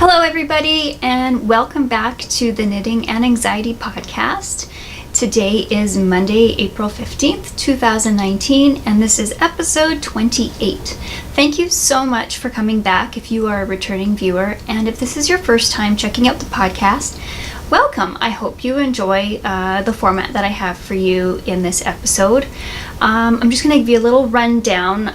Hello everybody, and welcome back to the Knitting and Anxiety podcast. Today is Monday, April 15th, 2019, and this is episode 28. Thank you so much for coming back if you are a returning viewer, and if this is your first time checking out the podcast, welcome. I hope you enjoy the format that I have for you in this episode. I'm just going to give you a little rundown.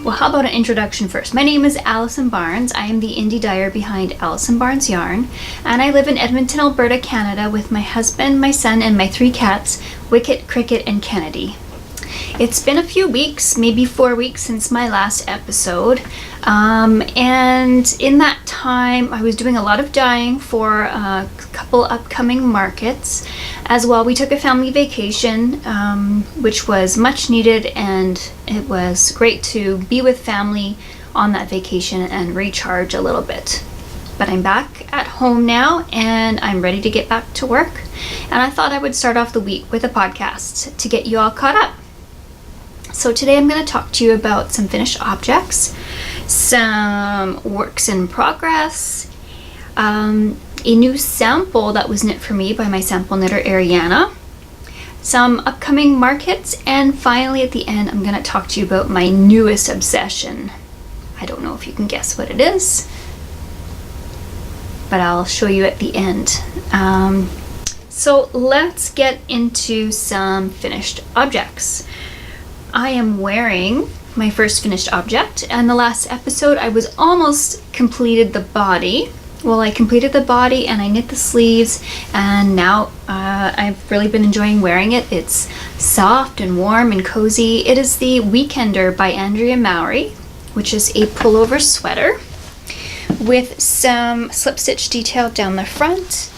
Well, how about an introduction first? My name is Allison Barnes. I am the indie dyer behind Allison Barnes Yarn, and I live in Edmonton, Alberta, Canada with my husband, my son, and my 3 cats, Wicket, Cricket, and Kennedy. It's been a few weeks, maybe 4 weeks since my last episode, and in that time I was doing a lot of dyeing for a couple upcoming markets. As well, we took a family vacation, which was much needed, and it was great to be with family on that vacation and recharge a little bit. But I'm back at home now and I'm ready to get back to work, and I thought I would start off the week with a podcast to get you all caught up. So today I'm going to talk to you about some finished objects, some works in progress, a new sample that was knit for me by my sample knitter Ariana, some upcoming markets, and finally at the end I'm going to talk to you about my newest obsession. I don't know if you can guess what it is, but I'll show you at the end. So let's get into some finished objects. I am wearing my first finished object, and the last episode I was almost completed the body. Well, I completed the body and I knit the sleeves, and now I've really been enjoying wearing it. It's soft and warm and cozy. It is the Weekender by Andrea Mowry, which is a pullover sweater with some slip stitch detail down the front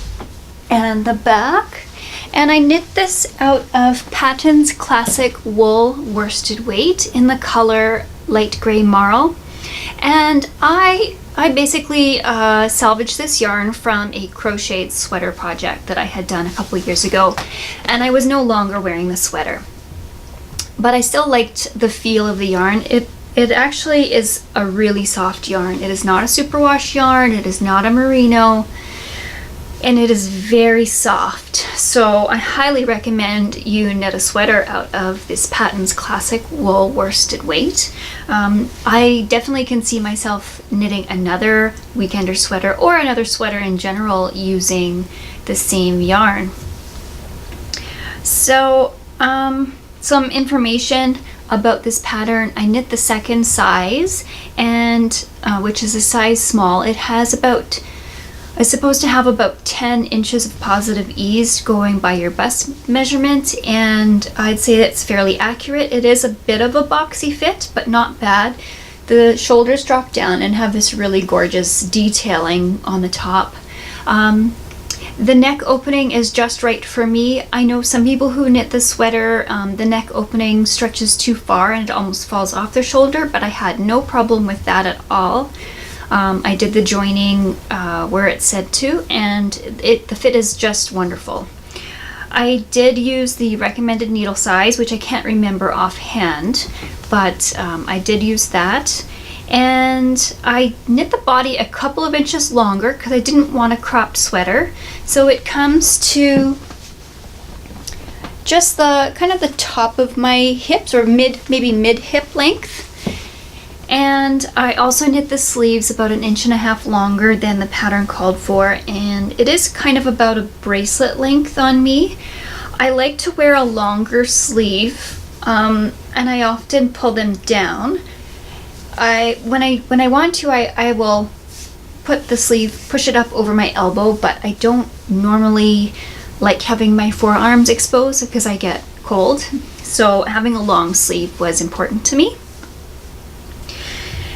and the back. And I knit this out of Patons Classic Wool Worsted Weight in the color light gray marl. And I basically salvaged this yarn from a crocheted sweater project that I had done a couple years ago, and I was no longer wearing the sweater. But I still liked the feel of the yarn. It actually is a really soft yarn. It is not a superwash yarn, it is not a merino, and it is very soft. So I highly recommend you knit a sweater out of this Patons Classic Wool Worsted Weight. I definitely can see myself knitting another Weekender sweater or another sweater in general using the same yarn. So some information about this pattern. I knit the second size, and which is a size small. It has it's supposed to have about 10 inches of positive ease going by your bust measurement, and I'd say that's fairly accurate. It is a bit of a boxy fit, but not bad. The shoulders drop down and have this really gorgeous detailing on the top. The neck opening is just right for me. I know some people who knit the sweater, the neck opening stretches too far and it almost falls off their shoulder, but I had no problem with that at all. I did the joining where it said to, and the fit is just wonderful. I did use the recommended needle size, which I can't remember offhand, but I did use that. And I knit the body a couple of inches longer because I didn't want a cropped sweater. So it comes to just the kind of the top of my hips, or maybe mid hip length. And I also knit the sleeves about 1.5 inches longer than the pattern called for, and it is kind of about a bracelet length on me. I like to wear a longer sleeve, and I often pull them down. When I want to, I will put the sleeve, push it up over my elbow, but I don't normally like having my forearms exposed because I get cold. So having a long sleeve was important to me.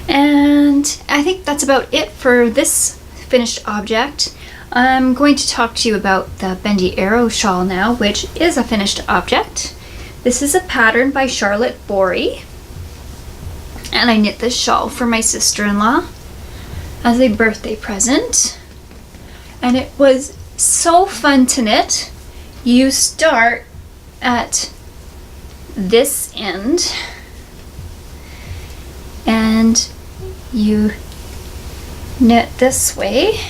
And I think that's about it for this finished object. I'm going to talk to you about the Bendy Arrow shawl now, which is a finished object. This is a pattern by Charlotte Bory, and I knit this shawl for my sister-in-law as a birthday present, and it was so fun to knit. You start at this end and you knit this way,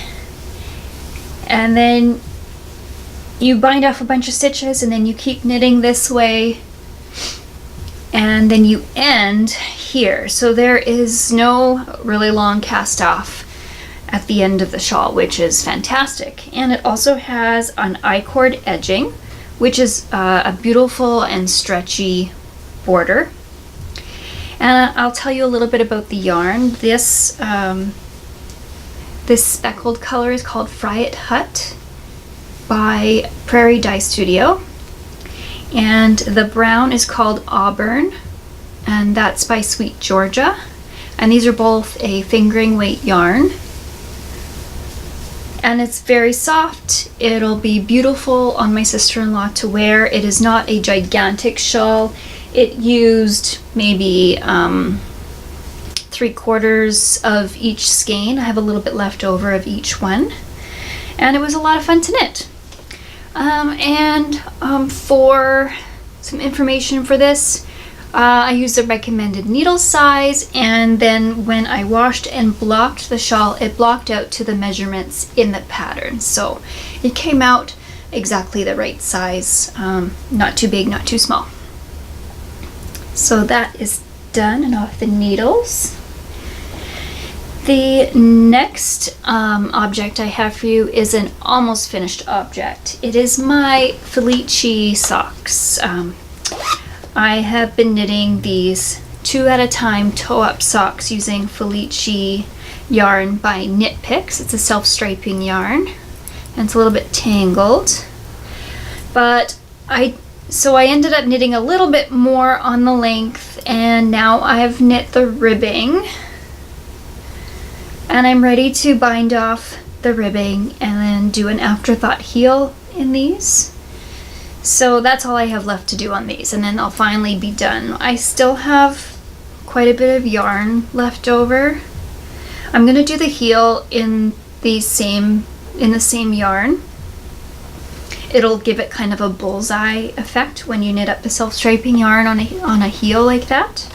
and then you bind off a bunch of stitches, and then you keep knitting this way, and then you end here. So there is no really long cast off at the end of the shawl, which is fantastic. And it also has an I-cord edging, which is a beautiful and stretchy border. And I'll tell you a little bit about the yarn. This speckled color is called Fryatt Hut by Prairie Dye Studio, and the brown is called Auburn, and that's by Sweet Georgia, and these are both a fingering weight yarn, and it's very soft. It'll be beautiful on my sister-in-law to wear. It is not a gigantic shawl. It used maybe 3/4 of each skein. I have a little bit left over of each one, and it was a lot of fun to knit. For some information for this, I used the recommended needle size, and then when I washed and blocked the shawl, it blocked out to the measurements in the pattern. So it came out exactly the right size, not too big, not too small. So that is done and off the needles. The next object I have for you is an almost finished object. It is my Felici socks. I have been knitting these 2 at a time toe-up socks using Felici yarn by Knit Picks. It's a self-striping yarn, and it's a little bit tangled. But I ended up knitting a little bit more on the length, and now I've knit the ribbing. And I'm ready to bind off the ribbing and then do an afterthought heel in these. So that's all I have left to do on these, and then I'll finally be done. I still have quite a bit of yarn left over. I'm gonna do the heel in the same yarn. It'll give it kind of a bullseye effect when you knit up a self-striping yarn on a heel like that.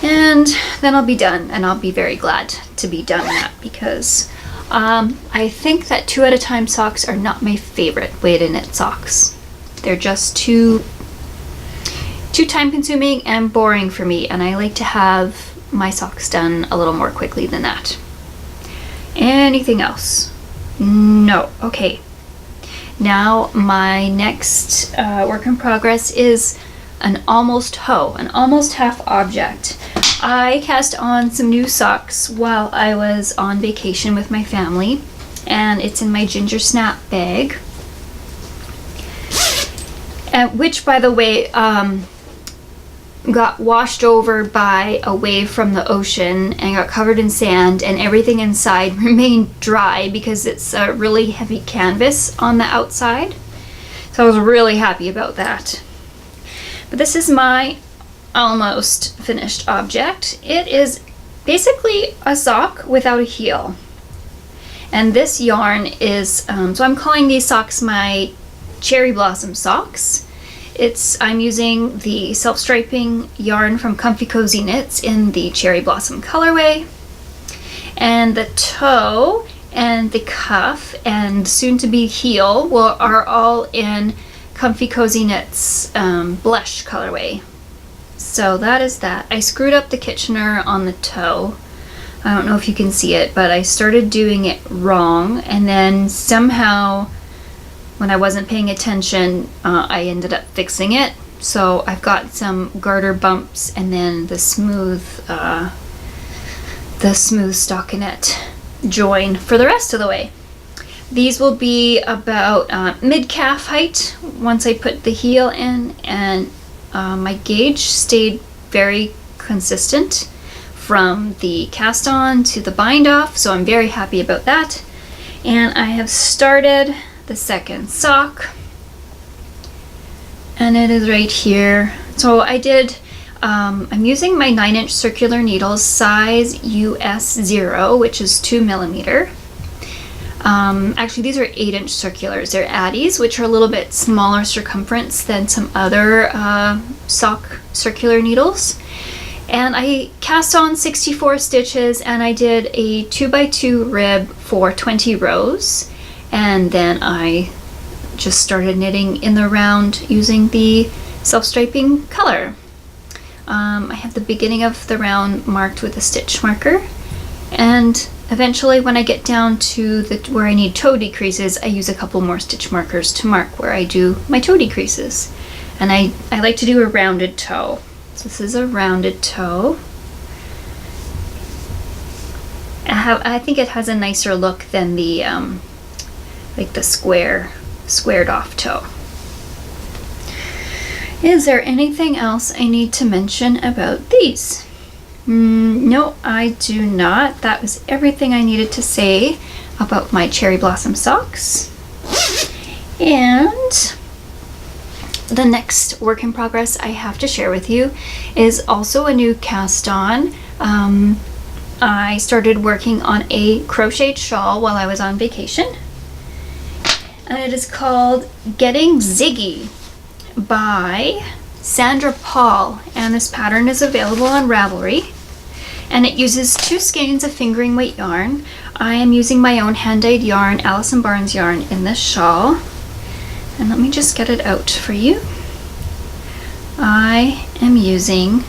And then I'll be done, and I'll be very glad to be done that, because I think that 2 at a time socks are not my favorite way to knit socks. They're just too time consuming and boring for me, and I like to have my socks done a little more quickly than that. Anything else? No. Okay. Now my next work in progress is an almost hoe, an almost half object. I cast on some new socks while I was on vacation with my family, and it's in my ginger snap bag, which, by the way, got washed over by a wave from the ocean and got covered in sand, and everything inside remained dry because it's a really heavy canvas on the outside. So I was really happy about that. But this is my almost finished object. It is basically a sock without a heel. And this yarn is, so I'm calling these socks my cherry blossom socks. I'm using the self-striping yarn from Comfy Cozy Knits in the cherry blossom colorway. And the toe and the cuff and soon to be heel are all in Comfy Cozy Knits blush colorway. So that is that. I screwed up the Kitchener on the toe. I don't know if you can see it, but I started doing it wrong, and then somehow when I wasn't paying attention, I ended up fixing it. So I've got some garter bumps and then the smooth stockinette join for the rest of the way. These will be about mid-calf height once I put the heel in, and my gauge stayed very consistent from the cast on to the bind off, so I'm very happy about that. And I have started the second sock, and it is right here. So I did, I'm using my 9-inch circular needles, size US 0, which is 2 millimeter. Actually, these are 8-inch circulars. They're Addies, which are a little bit smaller circumference than some other sock circular needles. And I cast on 64 stitches, and I did a 2x2 rib for 20 rows, and then I just started knitting in the round using the self-striping color. I have the beginning of the round marked with a stitch marker, and eventually when I get down to where I need toe decreases, I use a couple more stitch markers to mark where I do my toe decreases. And I like to do a rounded toe. So this is a rounded toe. I think it has a nicer look than the like the squared off toe. Is there anything else I need to mention about these? No, I do not. That was everything I needed to say about my cherry blossom socks. And the next work in progress I have to share with you is also a new cast on. I started working on a crocheted shawl while I was on vacation, and it is called Getting Ziggy by Sandra Paul, and this pattern is available on Ravelry, and it uses 2 skeins of fingering weight yarn. I am using my own hand-dyed yarn, Allison Barnes yarn, in this shawl, and let me just get it out for you. I am using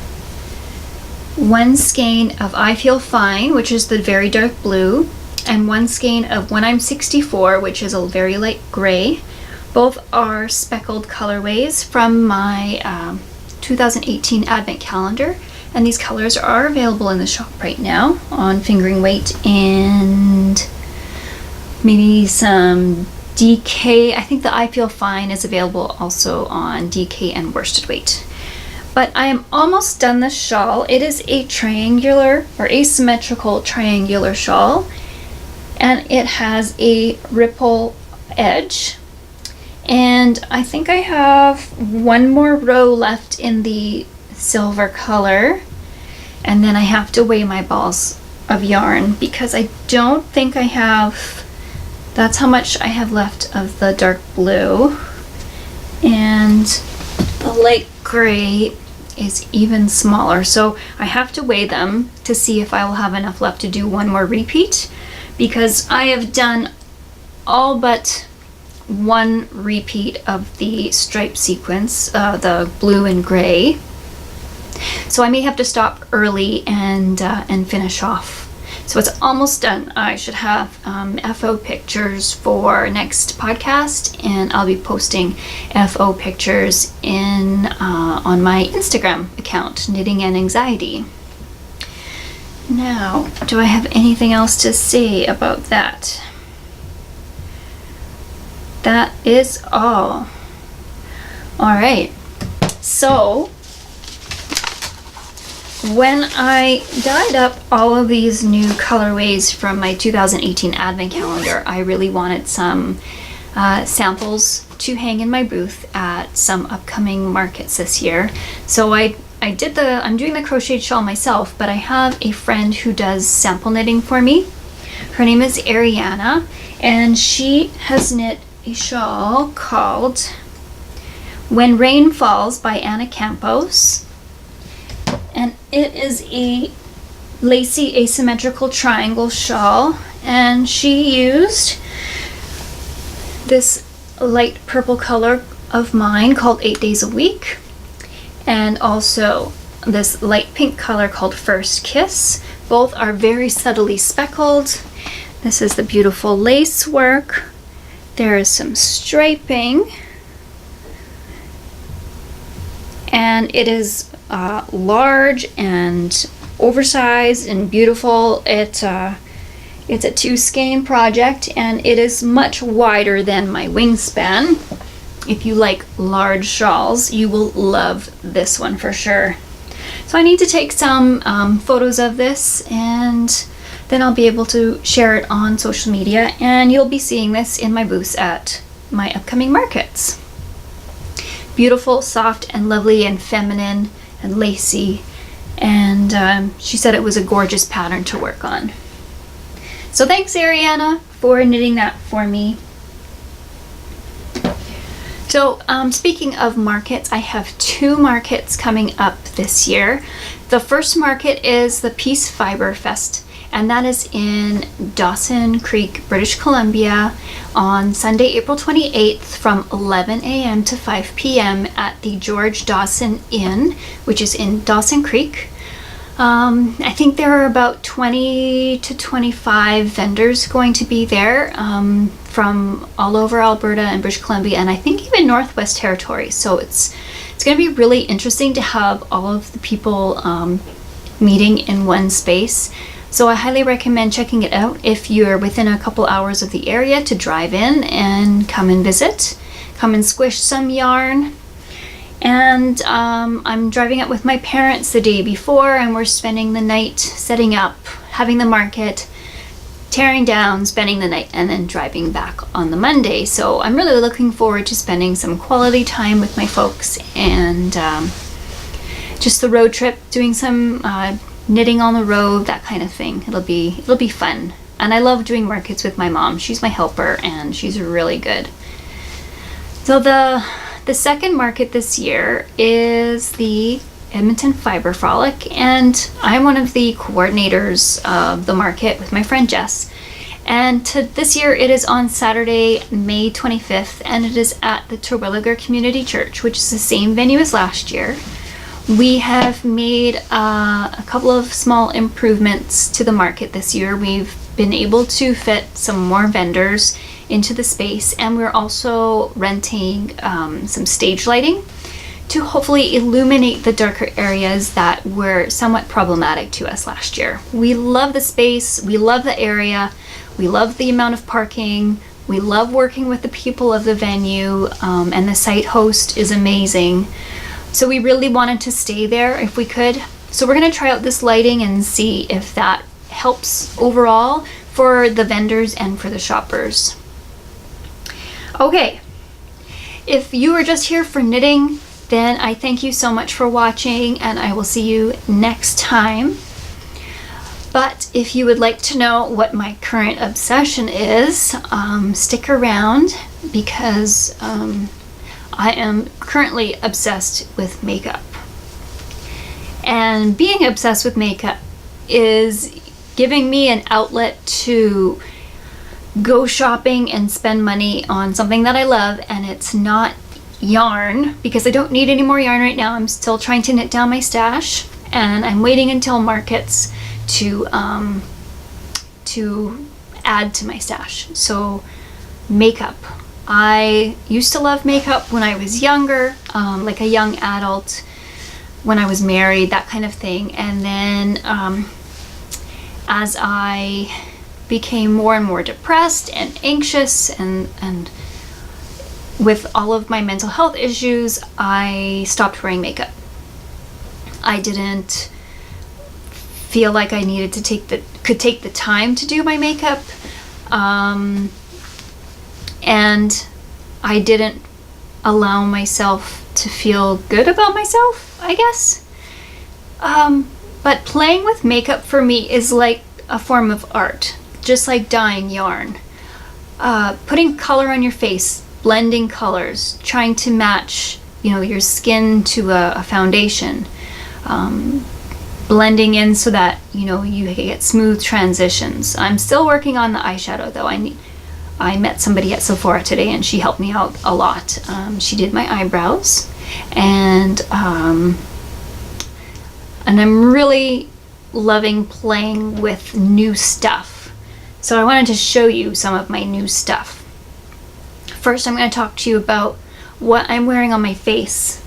1 skein of I Feel Fine, which is the very dark blue, and 1 skein of When I'm 64, which is a very light gray. Both are speckled colorways from my 2018 advent calendar, and these colors are available in the shop right now on fingering weight and maybe some DK. I think the I Feel Fine is available also on DK and worsted weight. But I am almost done this shawl. It is a triangular or asymmetrical triangular shawl, and it has a ripple edge. And I think I have 1 more row left in the silver color, and then I have to weigh my balls of yarn because I don't think I have, that's how much I have left of the dark blue, and the light gray is even smaller, so I have to weigh them to see if I will have enough left to do 1 more repeat, because I have done all but 1 repeat of the stripe sequence, the blue and gray. So I may have to stop early and finish off. So it's almost done. I should have FO pictures for next podcast, and I'll be posting FO pictures in on my Instagram account, Knitting and Anxiety. Now, do I have anything else to say about that? That is all. All right. So when I dyed up all of these new colorways from my 2018 advent calendar, I really wanted some samples to hang in my booth at some upcoming markets this year. So I'm doing the crocheted shawl myself, but I have a friend who does sample knitting for me. Her name is Ariana, and she has knit a shawl called When Rain Falls by Ana Campos, and it is a lacy asymmetrical triangle shawl, and she used this light purple color of mine called 8 Days a Week, and also this light pink color called First Kiss. Both are very subtly speckled. This is the beautiful lace work. There is some striping, and it is large and oversized and beautiful. It's a 2 skein project, and it is much wider than my wingspan. If you like large shawls, you will love this one for sure. So I need to take some photos of this, and then I'll be able to share it on social media, and you'll be seeing this in my booths at my upcoming markets. Beautiful, soft, and lovely, and feminine, and lacy, and she said it was a gorgeous pattern to work on. So thanks, Ariana, for knitting that for me. So speaking of markets, I have 2 markets coming up this year. The first market is the Peace Fibre Fest, and that is in Dawson Creek, British Columbia on Sunday, April 28th from 11 a.m. to 5 p.m. at the George Dawson Inn, which is in Dawson Creek. I think there are about 20 to 25 vendors going to be there from all over Alberta and British Columbia, and I think even Northwest Territories. So it's going to be really interesting to have all of the people meeting in one space. So I highly recommend checking it out if you're within a couple hours of the area, to drive in and come and visit, come and squish some yarn. And I'm driving up with my parents the day before, and we're spending the night setting up, having the market, tearing down, spending the night, and then driving back on the Monday. So I'm really looking forward to spending some quality time with my folks, and just the road trip, doing some knitting on the road, that kind of thing. It'll be fun. And I love doing markets with my mom. She's my helper, and she's really good. So the second market this year is the Edmonton Fibre Frolic, and I'm one of the coordinators of the market with my friend Jess. And this year it is on Saturday, May 25th, and it is at the Terwilliger Community Church, which is the same venue as last year. We have made a couple of small improvements to the market this year. We've been able to fit some more vendors into the space, and we're also renting some stage lighting to hopefully illuminate the darker areas that were somewhat problematic to us last year. We love the space, we love the area, we love the amount of parking, we love working with the people of the venue, and the site host is amazing. So we really wanted to stay there if we could. So we're going to try out this lighting and see if that helps overall for the vendors and for the shoppers. Okay, if you are just here for knitting, then I thank you so much for watching, and I will see you next time. But if you would like to know what my current obsession is, stick around, because I am currently obsessed with makeup. And being obsessed with makeup is giving me an outlet to go shopping and spend money on something that I love, and it's not yarn, because I don't need any more yarn right now. I'm still trying to knit down my stash, and I'm waiting until markets to add to my stash. So makeup. I used to love makeup when I was younger, like a young adult, when I was married, that kind of thing. And then as I became more and more depressed and anxious, and with all of my mental health issues, I stopped wearing makeup. I didn't feel like I needed to could take the time to do my makeup, and I didn't allow myself to feel good about myself, I guess. But playing with makeup for me is like a form of art, just like dyeing yarn. Putting color on your face, blending colors, trying to match, your skin to a foundation, blending in so that, you get smooth transitions. I'm still working on the eyeshadow though. I met somebody at Sephora today, and she helped me out a lot. She did my eyebrows, and I'm really loving playing with new stuff. So I wanted to show you some of my new stuff. First, I'm going to talk to you about what I'm wearing on my face.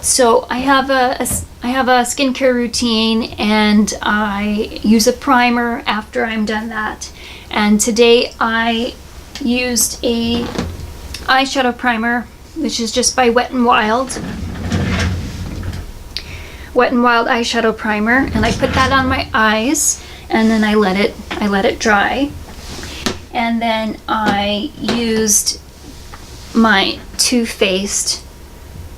So I have a skincare routine, and I use a primer after I'm done that. And today I used a eyeshadow primer, which is just by Wet n Wild. Wet n Wild eyeshadow primer, and I put that on my eyes, and then I let it dry. And then I used my Too Faced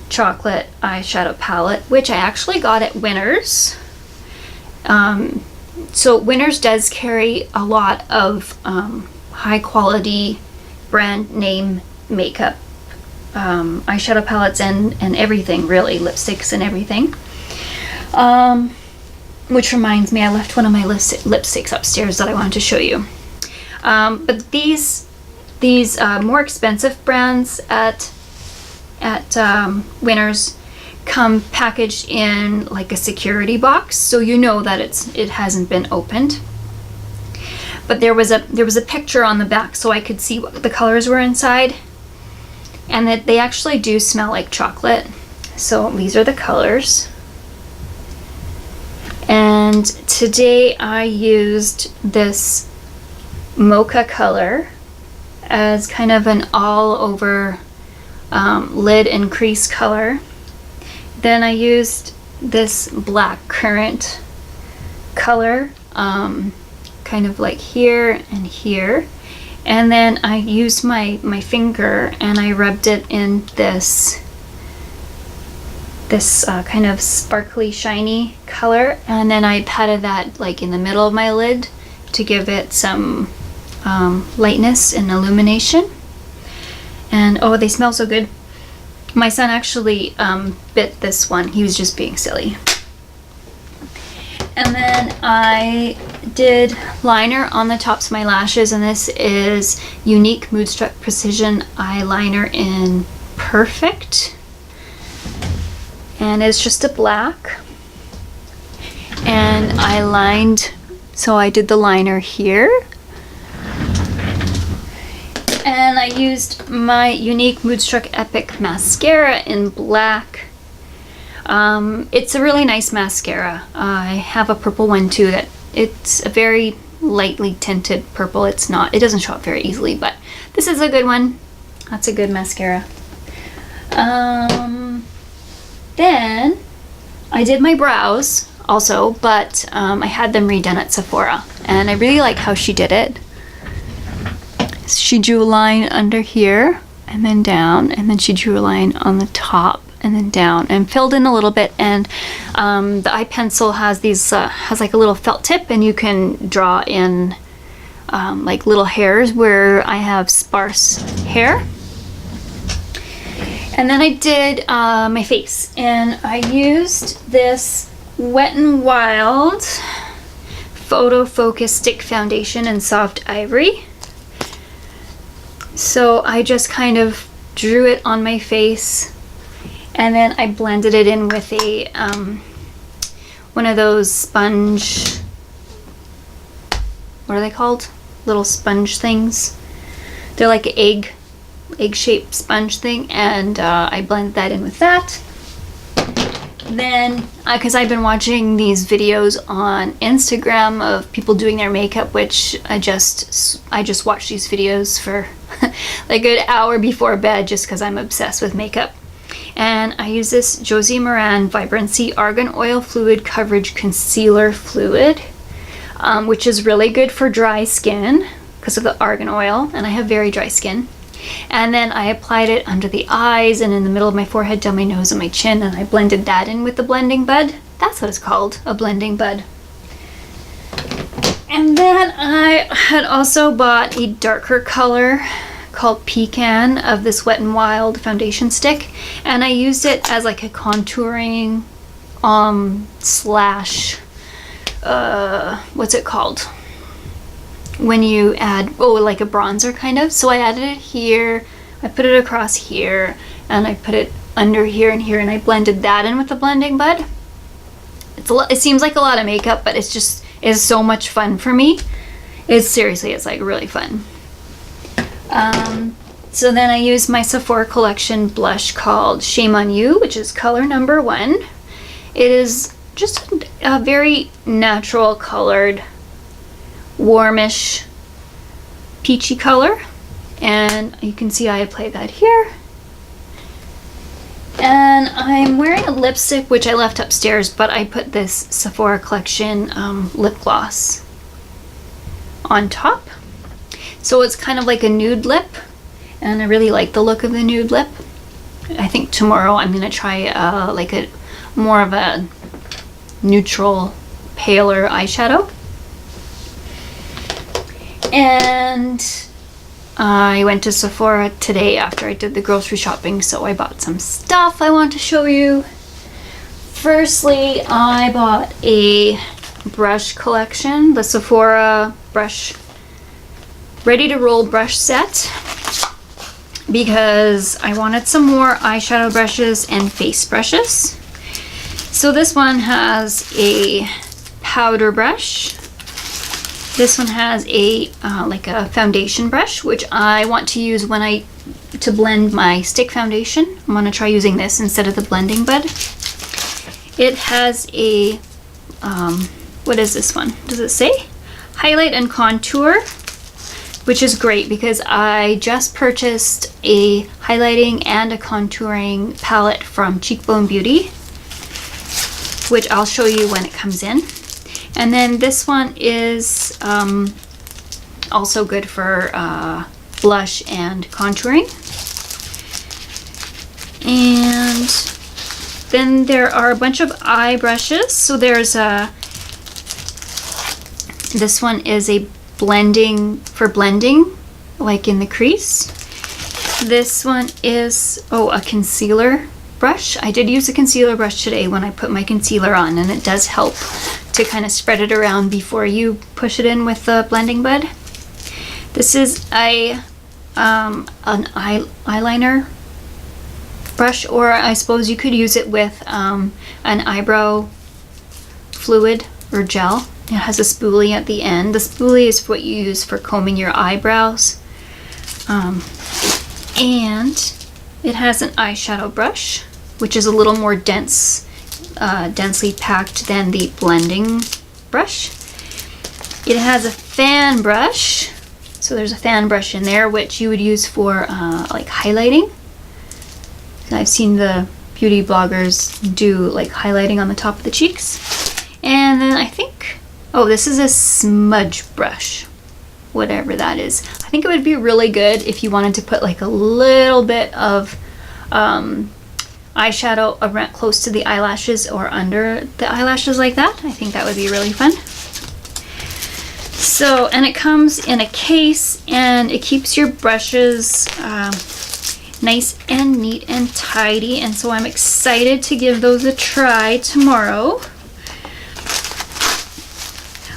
chocolate eyeshadow palette, which I actually got at Winners. So Winners does carry a lot of high quality brand name makeup, eyeshadow palettes and everything, really, lipsticks and everything. Which reminds me, I left one of my lipsticks upstairs that I wanted to show you. But these more expensive brands at Winners come packaged in like a security box, so you know that it hasn't been opened. But there was a picture on the back, so I could see what the colors were inside, and that they actually do smell like chocolate. So these are the colors. And today I used this mocha color as kind of an all over lid and crease color. Then I used this black currant color, kind of like here and here. And then I used my finger and I rubbed it in this kind of sparkly, shiny color. And then I patted that like in the middle of my lid to give it some lightness and illumination. And oh, they smell so good. My son actually bit this one. He was just being silly. And then I did liner on the tops of my lashes, and this is Unique Moodstruck Precision Eyeliner in Perfect. And it's just a black. And I lined, so I did the liner here. And I used my Unique Moodstruck Epic Mascara in black. It's a really nice mascara. I have a purple one too that it's a very lightly tinted purple. It doesn't show up very easily, but this is a good one. That's a good mascara. Then I did my brows also, but I had them redone at Sephora, and I really like how she did it. She drew a line under here and then down, and then she drew a line on the top and then down and filled in a little bit. And the eye pencil has has like a little felt tip, and you can draw in like little hairs where I have sparse hair. And then I did my face, and I used this Wet n Wild Photo Focus Stick Foundation in Soft Ivory. So I just kind of drew it on my face, and then I blended it in with a one of those sponge, what are they called? Little sponge things. They're like an egg-shaped sponge thing, and I blended that in with that. Then, because I've been watching these videos on Instagram of people doing their makeup, which I just watch these videos for like a good hour before bed just because I'm obsessed with makeup. And I use this Josie Maran Vibrancy Argan Oil Fluid Coverage Concealer Fluid, which is really good for dry skin because of the argan oil, and I have very dry skin. And then I applied it under the eyes and in the middle of my forehead, down my nose and my chin, and I blended that in with the blending bud. That's what it's called, a blending bud. And then I had also bought a darker color called Pecan of this Wet n Wild foundation stick, and I used it as like a contouring slash what's it called when you add, like a bronzer kind of. So I added it here, I put it across here, and I put it under here and here, and I blended that in with the blending bud. It seems like a lot of makeup, but it's so much fun for me. It's like really fun. So then I used my Sephora collection blush called Shame on You, which is color number 1. It is just a very natural colored, warmish, peachy color. And you can see I applied that here. And I'm wearing a lipstick, which I left upstairs, but I put this Sephora collection lip gloss on top. So it's kind of like a nude lip, and I really like the look of the nude lip. I think tomorrow I'm going to try like a more of a neutral, paler eyeshadow. And I went to Sephora today after I did the grocery shopping, so I bought some stuff I want to show you. Firstly, I bought a brush collection, the Sephora brush ready to roll brush set, because I wanted some more eyeshadow brushes and face brushes. So this one has a powder brush. This one has a like a foundation brush, which I want to use to blend my stick foundation. I'm gonna try using this instead of the blending bud. It has a what is this one? Does it say? Highlight and contour, which is great because I just purchased a highlighting and a contouring palette from Cheekbone Beauty, which I'll show you when it comes in. And then this one is also good for blush and contouring. And then there are a bunch of eye brushes. So there's this one is a blending, like in the crease. This one is, a concealer brush. I did use a concealer brush today when I put my concealer on, and it does help to kind of spread it around before you push it in with the blending bud. This is an eyeliner brush, or I suppose you could use it with an eyebrow fluid or gel. It has a spoolie at the end. The spoolie is what you use for combing your eyebrows. And it has an eyeshadow brush, which is a little more densely packed than the blending brush. It has a fan brush. So there's a fan brush in there, which you would use for like highlighting. I've seen the beauty bloggers do like highlighting on the top of the cheeks. And then I think, this is a smudge brush, whatever that is. I think it would be really good if you wanted to put like a little bit of eyeshadow around close to the eyelashes or under the eyelashes like that. I think that would be really fun. So, and it comes in a case, and it keeps your brushes nice and neat and tidy, and so I'm excited to give those a try tomorrow.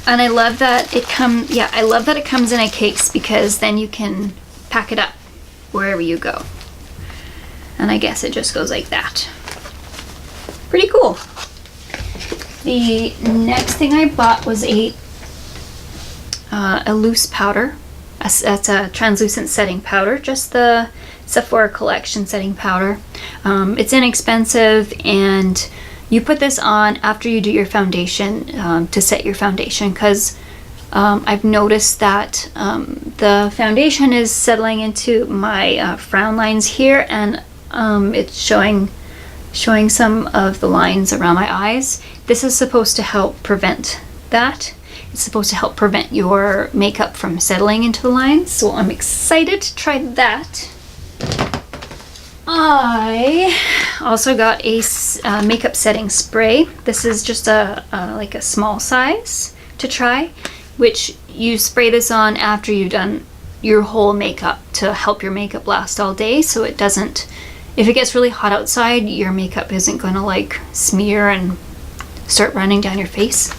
And I love that it comes in a case, because then you can pack it up wherever you go. And I guess it just goes like that. Pretty cool. The next thing I bought was a loose powder. That's a translucent setting powder, just the Sephora collection setting powder. It's inexpensive, and you put this on after you do your foundation to set your foundation, because I've noticed that the foundation is settling into my frown lines here, and it's showing some of the lines around my eyes. This is supposed to help prevent that. It's supposed to help prevent your makeup from settling into the lines, so I'm excited to try that. I also got a makeup setting spray. This is just like a small size to try, which you spray this on after you've done your whole makeup to help your makeup last all day, so it doesn't, if it gets really hot outside, your makeup isn't going to like smear and start running down your face.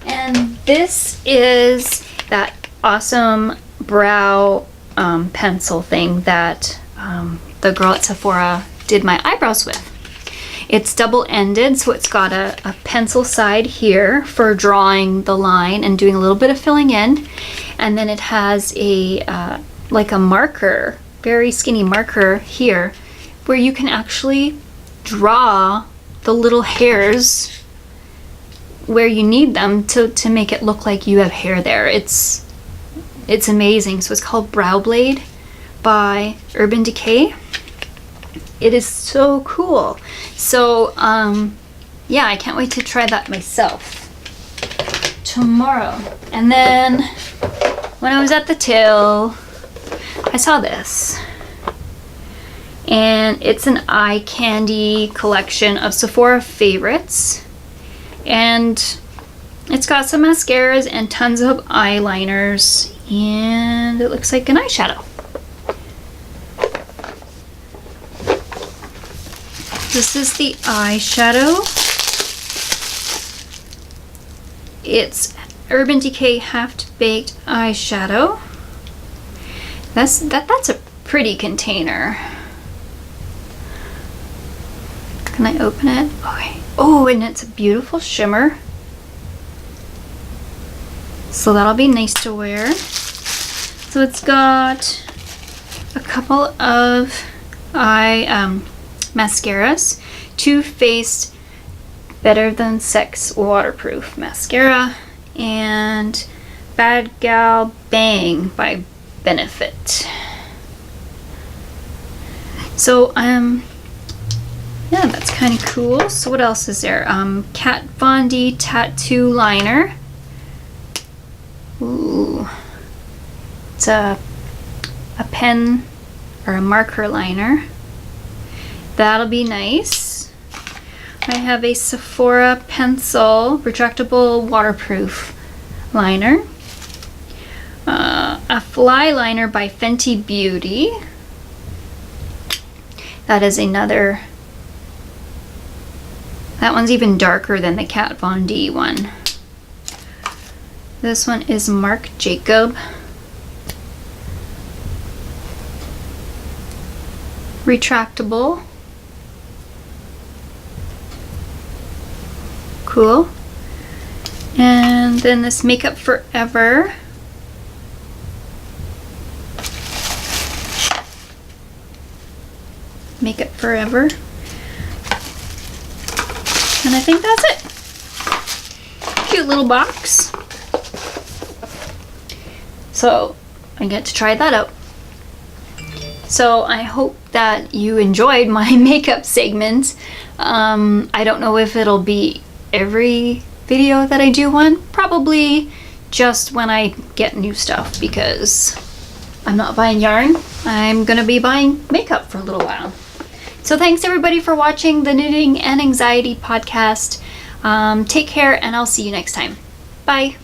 And this is that awesome brow pencil thing that the girl at Sephora did my eyebrows with. It's double-ended, so it's got a pencil side here for drawing the line and doing a little bit of filling in, and then it has a like a marker, very skinny marker here, where you can actually draw the little hairs where you need them to make it look like you have hair there. It's amazing. So it's called Brow Blade by Urban Decay. It is so cool. So yeah, I can't wait to try that myself tomorrow. And then when I was at the till, I saw this, and it's an eye candy collection of Sephora favorites. And It's got some mascaras and tons of eyeliners, and it looks like an eyeshadow. This is the eyeshadow. It's Urban Decay Half-Baked eyeshadow. That's a pretty container. Can I open it? Okay. Oh, and it's a beautiful shimmer. So that'll be nice to wear. So it's got a couple of mascaras. Too Faced Better Than Sex Waterproof Mascara and Bad Gal Bang by Benefit. So yeah, that's kind of cool. So what else is there? Kat Von D Tattoo Liner. Ooh, it's a pen or a marker liner. That'll be nice. I have a Sephora pencil retractable waterproof liner. A fly liner by Fenty Beauty. That is another. That one's even darker than the Kat Von D one. This one is Marc Jacob. Retractable. Cool. And then this Makeup Forever. Makeup Forever. And I think that's it. Cute little box. So I get to try that out. So I hope that you enjoyed my makeup segment. I don't know if it'll be every video that I do one. Probably just when I get new stuff, because I'm not buying yarn. I'm gonna be buying makeup for a little while. So thanks everybody for watching the Knitting and Anxiety podcast. Take care, and I'll see you next time. Bye.